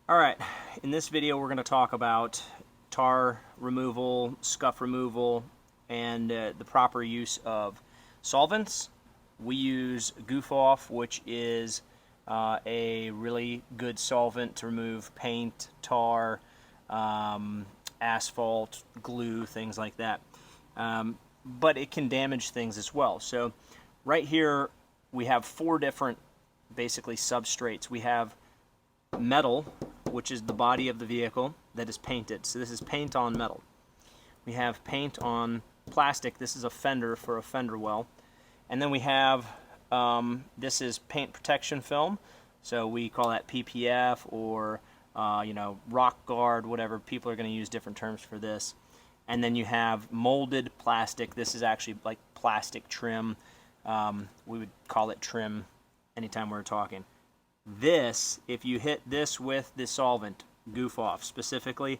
Alright, in this video we're going to talk about tar removal, scuff removal, and the proper use of solvents. We use Goof-Off, which is a really good solvent to remove paint, tar, asphalt, glue, things like that. But it can damage things as well. So right here we have four different basically substrates. We have metal, which is the body of the vehicle that is painted. So this is paint on metal. We have paint on plastic. This is a fender for a fender well. And then we have, this is paint protection film. So we call that PPF or, rock guard, whatever. People are going to use different terms for this. And then you have molded plastic. This is actually like plastic trim. We would call it trim anytime we're talking. This, if you hit this with the solvent, Goof-Off specifically,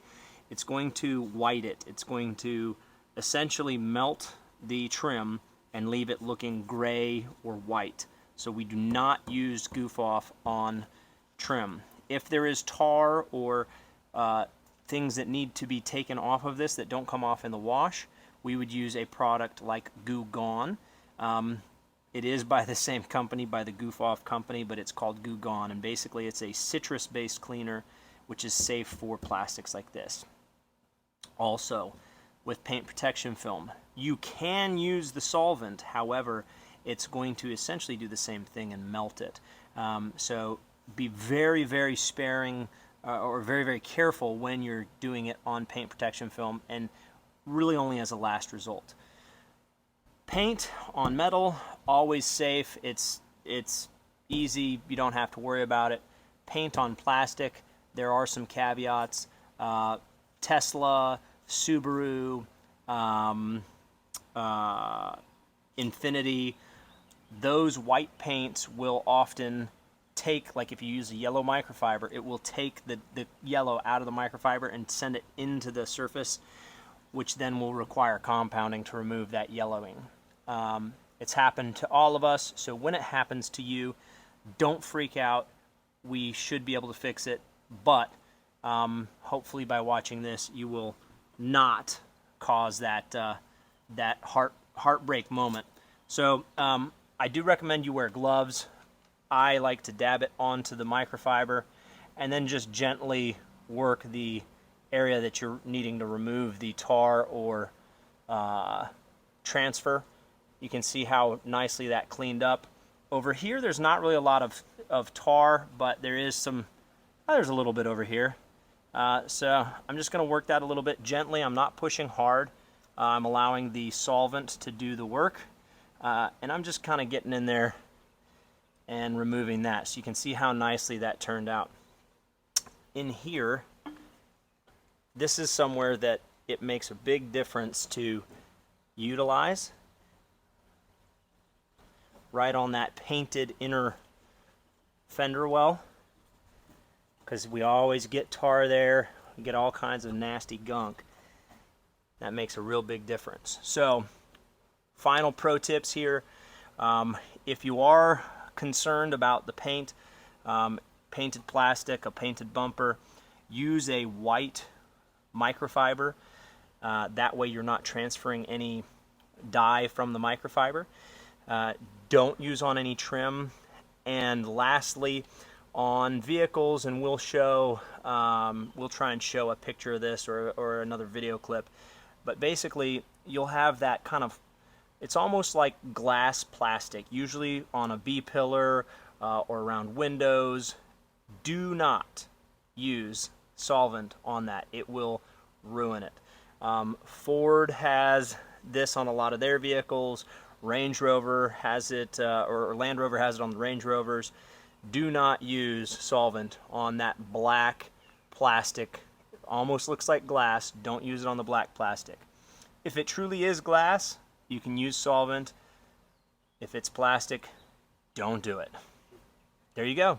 it's going to white it. It's going to essentially melt the trim and leave it looking gray or white. So we do not use Goof-Off on trim. If there is tar or things that need to be taken off of this that don't come off in the wash, we would use a product like Goo Gone. It is by the same company, by the Goof-Off company, but it's called Goo Gone, and basically it's a citrus-based cleaner which is safe for plastics like this. Also, with paint protection film, you can use the solvent, however, it's going to essentially do the same thing and melt it. So be very, very sparing or very, very careful when you're doing it on paint protection film, and really only as a last result. Paint on metal, always safe. It's easy. You don't have to worry about it. Paint on plastic, there are some caveats. Tesla, Subaru, Infiniti, those white paints will often take, like if you use a yellow microfiber, it will take the yellow out of the microfiber and send it into the surface, which then will require compounding to remove that yellowing. It's happened to all of us, so when it happens to you, don't freak out. We should be able to fix it, but hopefully by watching this, you will not cause that that heartbreak moment. So I do recommend you wear gloves. I like to dab it onto the microfiber and then just gently work the area that you're needing to remove the tar or transfer. You can see how nicely that cleaned up. Over here, there's not really a lot of tar, but there is some, there's a little bit over here. So I'm just going to work that a little bit gently. I'm not pushing hard. I'm allowing the solvent to do the work. And I'm just kind of getting in there and removing that. So you can see how nicely that turned out. In here, this is somewhere that it makes a big difference to utilize. Right on that painted inner fender well, because we always get tar there, we get all kinds of nasty gunk. That makes a real big difference. So, final pro tips here. If you are concerned about the paint, painted plastic, a painted bumper, use a white microfiber. That way you're not transferring any dye from the microfiber. Don't use on any trim. And lastly, on vehicles, and we'll try and show a picture of this or another video clip, but basically you'll have that kind of, it's almost like glass plastic, usually on a B-pillar or around windows. Do not use solvent on that. It will ruin it. Ford has this on a lot of their vehicles. Range Rover has it, or Land Rover has it on the Range Rovers. Do not use solvent on that black plastic. It almost looks like glass. Don't use it on the black plastic. If it truly is glass, you can use solvent. If it's plastic, don't do it. There you go.